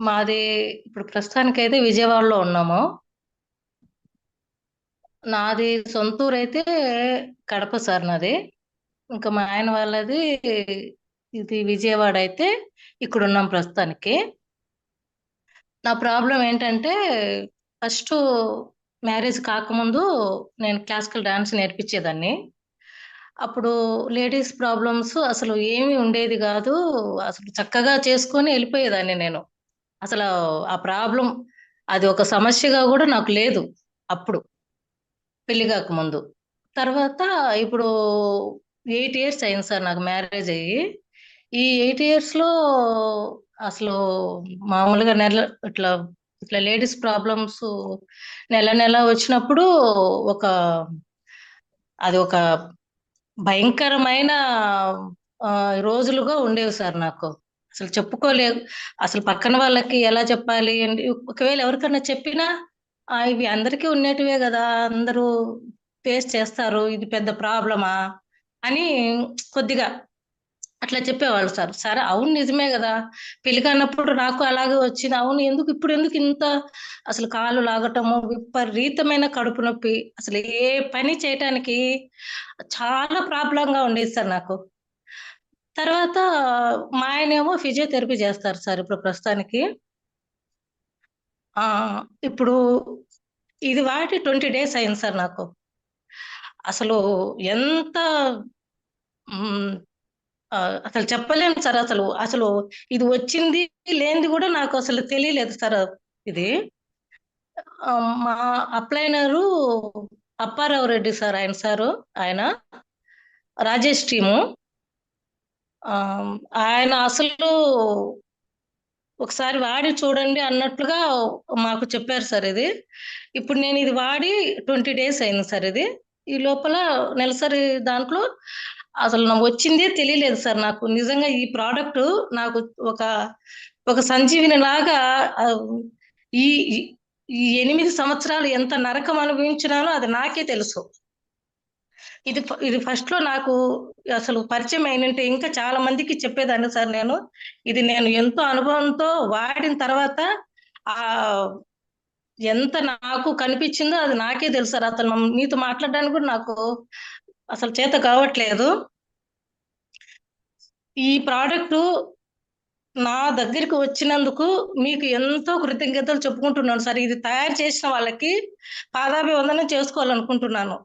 మాది ఇప్పుడు ప్రస్తుతానికైతే విజయవాడలో ఉన్నాము. నాది సొంతూరైతే కడప సార్ నాది. ఇంకా మా ఆయన వాళ్ళది ఇది విజయవాడ అయితే ఇక్కడున్నాం ప్రస్తుతానికి. నా ప్రాబ్లం ఏంటంటే ఫస్ట్ మ్యారేజ్ కాకముందు నేను క్లాసికల్ డాన్స్ నేర్పించేదాన్ని. అప్పుడు లేడీస్ ప్రాబ్లమ్స్ అసలు ఏమీ ఉండేది గాదు. అసలు చక్కగా చేసుకొని ఎళ్ళిపోయేదాన్ని నేను. అసలు ఆ ప్రాబ్లమ్ అది ఒక సమస్యగా గూడా నాకు లేదు అప్పుడు. పెళ్లి గాకముందు. తర్వాత ఇప్పుడు 8 ఇయర్స్ అయింది సార్ నాకు మ్యారేజ్ అయ్యి. ఈ 8 ఇయర్స్‌లో అసలు మామూలుగా ఇట్లా ఇట్లా లేడీస్ ప్రాబ్లమ్స్ నెల వచ్చినప్పుడు ఒక అది ఒక భయంకరమైన రోజులుగా ఉండేవి సార్ నాకు. అసలు చెప్పుకోలేవు. అసలు పక్కన వాళ్ళకి ఎలా చెప్పాలి అండి, ఒకవేళ ఎవరికన్నా చెప్పినా ఇవి అందరికీ ఉండేటివే గదా! అందరూ ఫేస్ చేస్తారు. ఇది పెద్ద ప్రాబ్లమా? అని కొద్దిగా అట్లా చెప్పేవాళ్ళు సార్. సరే అవును నిజమే గదా! పెళ్లి కానప్పుడు నాకు అలాగే వచ్చింది. అవును ఇప్పుడెందుకు ఇంత అసలు కాళ్ళు లాగటము, విపరీతమైన కడుపు నొప్పి. అసలు ఏ పని చేయటానికి చాలా ప్రాబ్లమ్‌గా ఉండేది సార్ నాకు. తర్వాత మా ఆయనేమో ఫిజియోథెరపీ చేస్తారు సార్ ఇప్పుడు ప్రస్తుతానికి. ఇప్పుడు ఇది వాడి 20 డేస్ అయింది సార్ నాకు. అసలు ఎంత హ్మ్. అసలు చెప్పలేను సార్ అసలు. అసలు ఇది వచ్చింది, లేనిది గూడా నాకు అసలు తెలియలేదు సార్ ఇది. మా అప్లైనరు అప్పారావు రెడ్డి సార్ ఆయన. రాజేష్ టీము. ఆహ్, ఆయన అసలు ఒకసారి వాడి చూడండి అన్నట్లుగా మాకు చెప్పారు సార్ ఇది. ఇప్పుడు నేను ఇది వాడి 20 డేస్ అయింది సార్ ఇది. ఈ లోపల నెలసరి దాంట్లో అసలు వచ్చిందే తెలియలేదు సార్ నాకు. నిజంగా ఈ ప్రొడక్టు నాకు ఒక, ఒక సంజీవనిలాగా ఆహ్, ఈ ఈ ఈ 8 సంవత్సరాలు ఎంత నరకం అనుభవించినానో అది నాకే తెలుసు. ఇది ఫస్ట్‌లో నాకు అసలు పరిచయం అయినుంటే ఇంకా చాలా మందికి చెప్పేదాన్ని సార్ నేను. ఇది నేను ఎంతో అనుభవంతో వాడిన తర్వాత ఆహ్, ఎంత నాకు కనిపించిందో అది నాకే తెలుసు సార్. అసలు మీతో మాట్లాడడానికి కూడా నాకు అసలు చేత కావట్లేదు. ఈ ప్రొడక్టు నా దగ్గరికి వచ్చినందుకు మీకు ఎంతో కృతజ్ఞతలు చెప్పుకుంటున్నాను సార్. ఇది తయారు చేసిన వాళ్ళకి పాదాభివందనం చేసుకోవాలనుకుంటున్నాను.